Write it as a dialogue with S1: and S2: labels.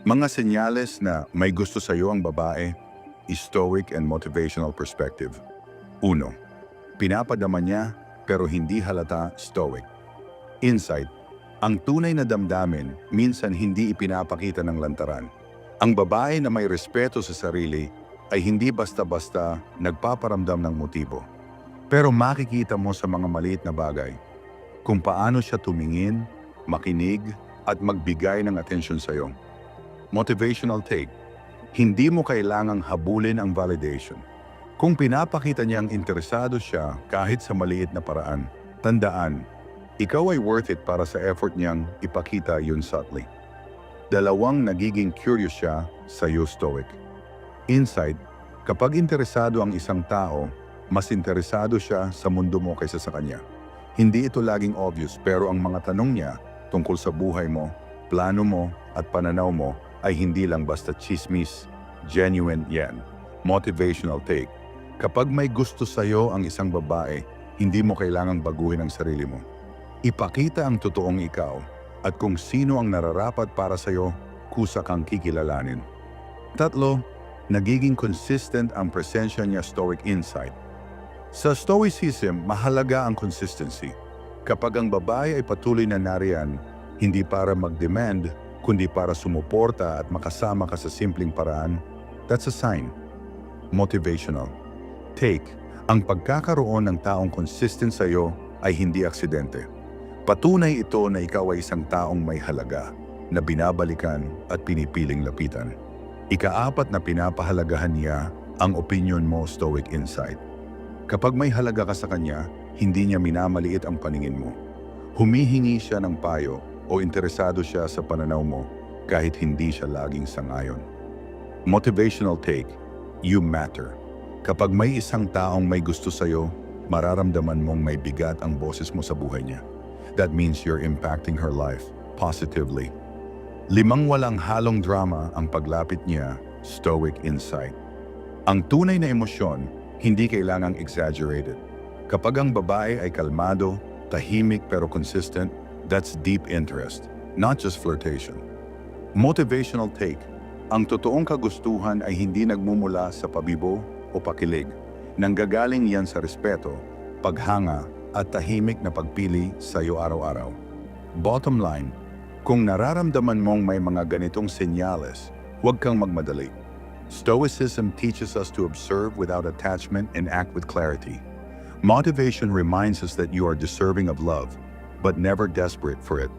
S1: Mga senyales na may gusto sa iyo ang babae, stoic and motivational perspective. Uno, pinapadama niya pero hindi halata stoic. Insight, ang tunay na damdamin minsan hindi ipinapakita ng lantaran. Ang babae na may respeto sa sarili ay hindi basta-basta nagpaparamdam ng motibo. Pero makikita mo sa mga maliit na bagay kung paano siya tumingin, makinig at magbigay ng atensyon sa iyo. Motivational take, hindi mo kailangang habulin ang validation. Kung pinapakita niyang interesado siya kahit sa maliit na paraan, tandaan, ikaw ay worth it para sa effort niyang ipakita yun subtly. Dalawang, nagiging curious siya sa iyo stoic. Insight, kapag interesado ang isang tao, mas interesado siya sa mundo mo kaysa sa kanya. Hindi ito laging obvious pero ang mga tanong niya tungkol sa buhay mo, plano mo at pananaw mo ay hindi lang basta chismis, genuine yan. Motivational take. Kapag may gusto sa'yo ang isang babae, hindi mo kailangang baguhin ang sarili mo. Ipakita ang totoong ikaw at kung sino ang nararapat para sa'yo, kusa kang kikilalanin. Tatlo, nagiging consistent ang presensya niya stoic insight. Sa stoicism, mahalaga ang consistency. Kapag ang babae ay patuloy na nariyan, hindi para mag-demand, kundi para sumuporta at makasama ka sa simpleng paraan, that's a sign. Motivational. Take, ang pagkakaroon ng taong consistent sa iyo ay hindi aksidente. Patunay ito na ikaw ay isang taong may halaga, na binabalikan at pinipiling lapitan. Ikaapat na pinapahalagahan niya ang opinion mo stoic insight. Kapag may halaga ka sa kanya, hindi niya minamaliit ang paningin mo. Humihingi siya ng payo o interesado siya sa pananaw mo kahit hindi siya laging sangayon. Motivational take, you matter. Kapag may isang taong may gusto sa'yo, mararamdaman mong may bigat ang boses mo sa buhay niya. That means you're impacting her life positively. 5, walang halong drama ang paglapit niya, stoic insight. Ang tunay na emosyon, hindi kailangang exaggerated. Kapag ang babae ay kalmado, tahimik pero consistent, that's deep interest, not just flirtation. Motivational take, ang totoong kagustuhan ay hindi nagmumula sa pabibo o pakilig. Nanggagaling yan sa respeto, paghanga at tahimik na pagpili sa iyo araw-araw. Bottom line, kung nararamdaman mong may mga ganitong senyales, huwag kang magmadali. Stoicism teaches us to observe without attachment and act with clarity. Motivation reminds us that you are deserving of love, but never desperate for it.